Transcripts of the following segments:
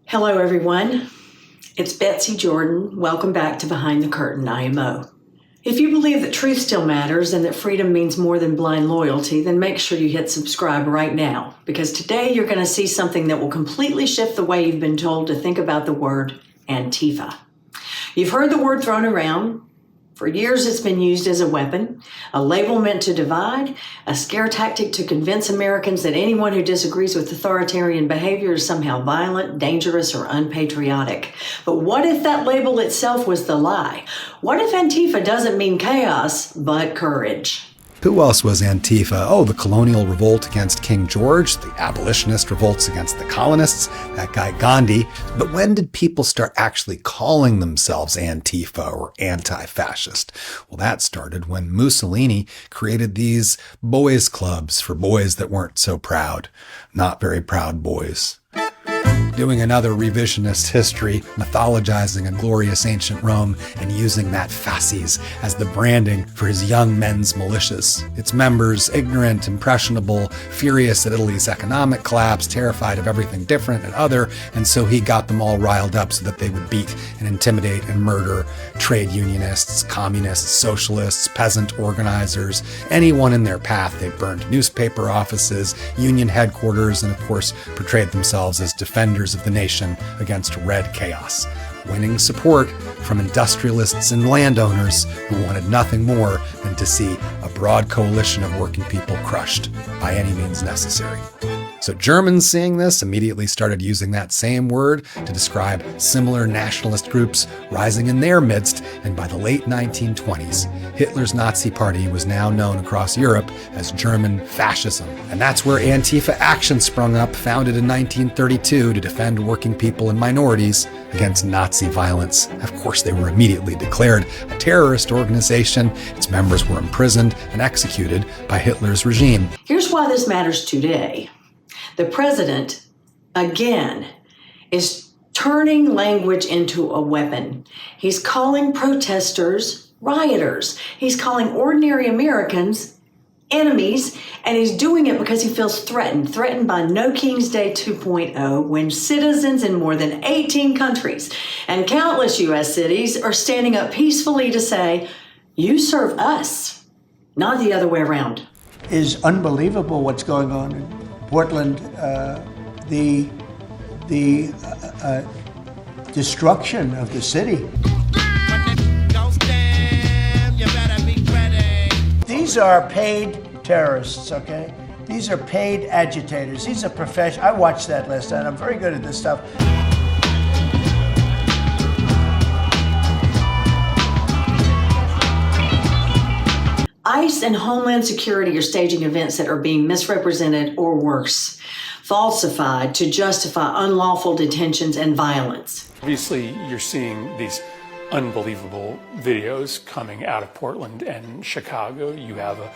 Hello, everyone. It's Betsy Jordan. Welcome back to Behind the Curtain IMO. If you believe that truth still matters and that freedom means more than blind loyalty, then make sure you hit subscribe right now, because today you're going to see something that will completely shift the way you've been told to think about the word Antifa. You've heard the word thrown around. For years, it's been used as a weapon, a label meant to divide, a scare tactic to convince Americans that anyone who disagrees with authoritarian behavior is somehow violent, dangerous, or unpatriotic. But what if that label itself was the lie? What if Antifa doesn't mean chaos, but courage? Who else was Antifa? Oh, the colonial revolt against King George, the abolitionist revolts against the colonists, that guy Gandhi. But when did people start actually calling themselves Antifa or anti-fascist? Well, that started when Mussolini created these boys' clubs for boys that weren't so proud. Not very proud boys. Doing another revisionist history, mythologizing a glorious ancient Rome and using that fasces as the branding for his young men's militias. Its members, ignorant, impressionable, furious at Italy's economic collapse, terrified of everything different and other, and so he got them all riled up so that they would beat and intimidate and murder trade unionists, communists, socialists, peasant organizers, anyone in their path. They burned newspaper offices, union headquarters, and of course portrayed themselves as defenders of the nation against red chaos, winning support from industrialists and landowners who wanted nothing more than to see a broad coalition of working people crushed by any means necessary. So Germans, seeing this, immediately started using that same word to describe similar nationalist groups rising in their midst, and by the late 1920s, Hitler's Nazi Party was now known across Europe as German fascism. And that's where Antifa Action sprung up, founded in 1932 to defend working people and minorities against Nazi violence. Of course, they were immediately declared a terrorist organization. Its members were imprisoned and executed by Hitler's regime. Here's why this matters today. The president, again, is turning language into a weapon. He's calling protesters rioters. He's calling ordinary Americans enemies, and he's doing it because he feels threatened by No King's Day 2.0, when citizens in more than 18 countries and countless U.S. cities are standing up peacefully to say, you serve us, not the other way around. Is unbelievable what's going on in Portland, the destruction of the city. These are paid terrorists, okay? These are paid agitators. These are professional. I watched that last night. I'm very good at this stuff. ICE and Homeland Security are staging events that are being misrepresented or worse, falsified to justify unlawful detentions and violence. Obviously, you're seeing these unbelievable videos coming out of Portland and Chicago. You have a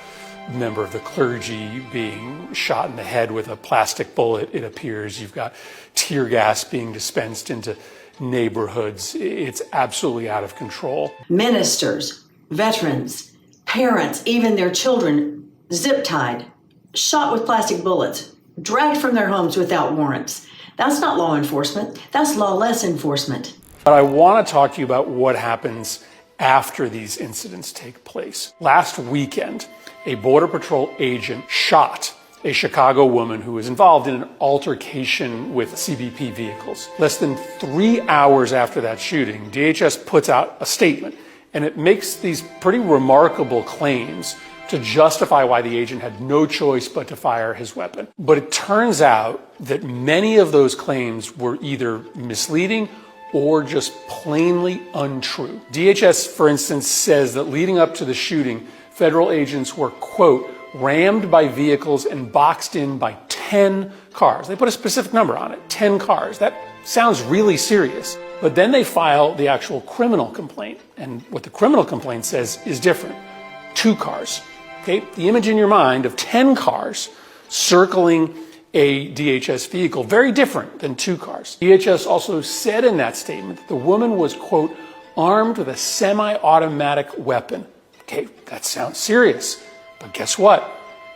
member of the clergy being shot in the head with a plastic bullet, it appears. You've got tear gas being dispensed into neighborhoods. It's absolutely out of control. Ministers, veterans, parents, even their children, zip-tied, shot with plastic bullets, dragged from their homes without warrants. That's not law enforcement. That's lawless enforcement. But I want to talk to you about what happens after these incidents take place. Last weekend, a Border Patrol agent shot a Chicago woman who was involved in an altercation with CBP vehicles. Less than 3 hours after that shooting, DHS puts out a statement, and it makes these pretty remarkable claims to justify why the agent had no choice but to fire his weapon. But it turns out that many of those claims were either misleading or just plainly untrue. DHS, for instance, says that leading up to the shooting, federal agents were, quote, rammed by vehicles and boxed in by 10 cars. They put a specific number on it, 10 cars. That sounds really serious. But then they file the actual criminal complaint. And what the criminal complaint says is different. 2 cars. Okay? The image in your mind of 10 cars circling a DHS vehicle, very different than 2 cars. DHS also said in that statement that the woman was, quote, armed with a semi-automatic weapon. Okay, that sounds serious. But guess what?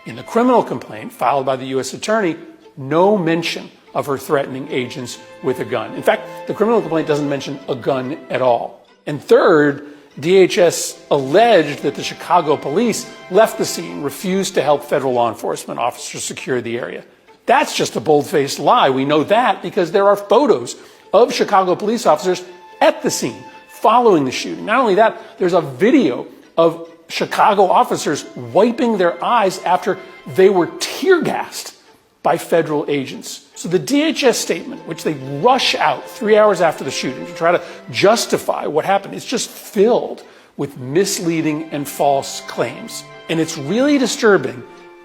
In the criminal complaint filed by the U.S. Attorney, no mention of her threatening agents with a gun. In fact, the criminal complaint doesn't mention a gun at all. And third, DHS alleged that the Chicago police left the scene, refused to help federal law enforcement officers secure the area. That's just a bold-faced lie. We know that because there are photos of Chicago police officers at the scene following the shooting. Not only that, there's a video of Chicago officers wiping their eyes after they were tear-gassed by federal agents. So the DHS statement, which they rush out 3 hours after the shooting to try to justify what happened, is just filled with misleading and false claims. And it's really disturbing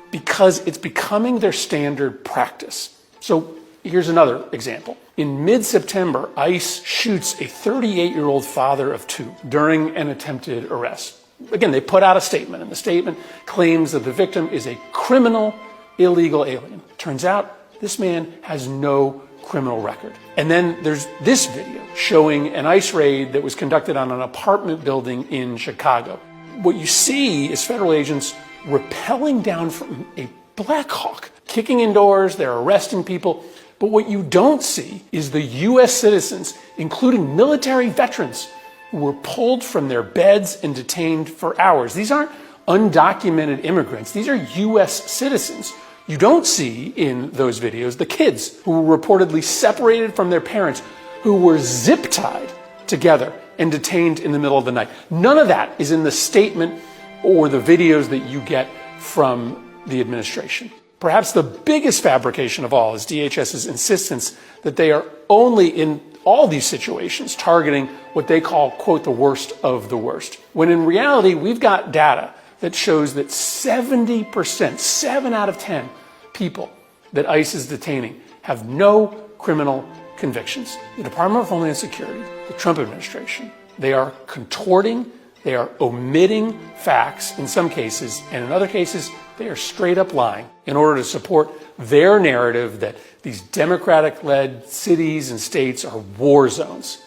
because it's becoming their standard practice. So here's another example. In mid-September, ICE shoots a 38-year-old father of two during an attempted arrest. Again, they put out a statement, and the statement claims that the victim is a criminal, illegal alien. Turns out this man has no criminal record. And then there's this video showing an ICE raid that was conducted on an apartment building in Chicago. What you see is federal agents rappelling down from a Black Hawk, kicking in doors, they're arresting people. But what you don't see is the U.S. citizens, including military veterans, who were pulled from their beds and detained for hours. These aren't undocumented immigrants. These are U.S. citizens. You don't see in those videos the kids who were reportedly separated from their parents, who were zip-tied together and detained in the middle of the night. None of that is in the statement or the videos that you get from the administration. Perhaps the biggest fabrication of all is DHS's insistence that they are only in all these situations targeting what they call, quote, the worst of the worst. When in reality, we've got data that shows that 70%, 7 out of 10 people that ICE is detaining have no criminal convictions. The Department of Homeland Security, the Trump administration, they are contorting, they are omitting facts in some cases, and in other cases, they are straight up lying in order to support their narrative that these Democratic-led cities and states are war zones.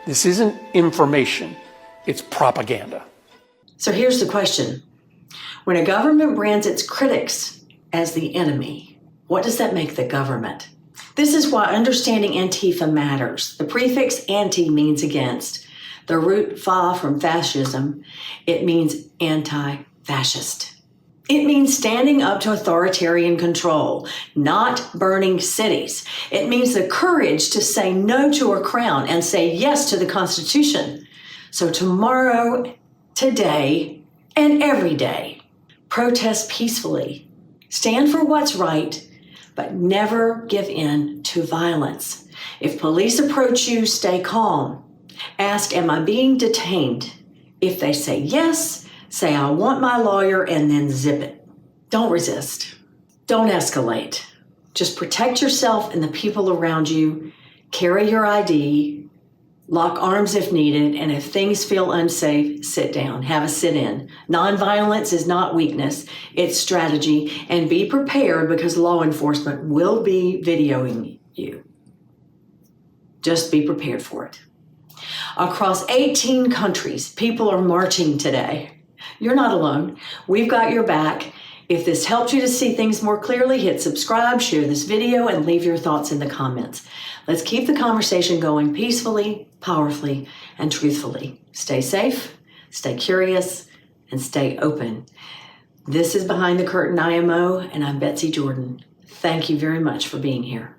This isn't information, it's propaganda. So here's the question. When a government brands its critics as the enemy, what does that make the government? This is why understanding Antifa matters. The prefix anti means against. The root fa from fascism, it means anti-fascist. It means standing up to authoritarian control, not burning cities. It means the courage to say no to a crown and say yes to the Constitution. So tomorrow, today, and every day, protest peacefully. Stand for what's right, but never give in to violence. If police approach you, stay calm. Ask, am I being detained? If they say yes, say, I want my lawyer, and then zip it. Don't resist. Don't escalate. Just protect yourself and the people around you. Carry your ID. Lock arms if needed. And if things feel unsafe, sit down. Have a sit-in. Nonviolence is not weakness. It's strategy. And be prepared because law enforcement will be videoing you. Just be prepared for it. Across 18 countries, people are marching today. You're not alone. We've got your back. If this helped you to see things more clearly, hit subscribe, share this video, and leave your thoughts in the comments. Let's keep the conversation going peacefully, powerfully, and truthfully. Stay safe, stay curious, and stay open. This is Behind the Curtain IMO, and I'm Betsy Jordan. Thank you very much for being here.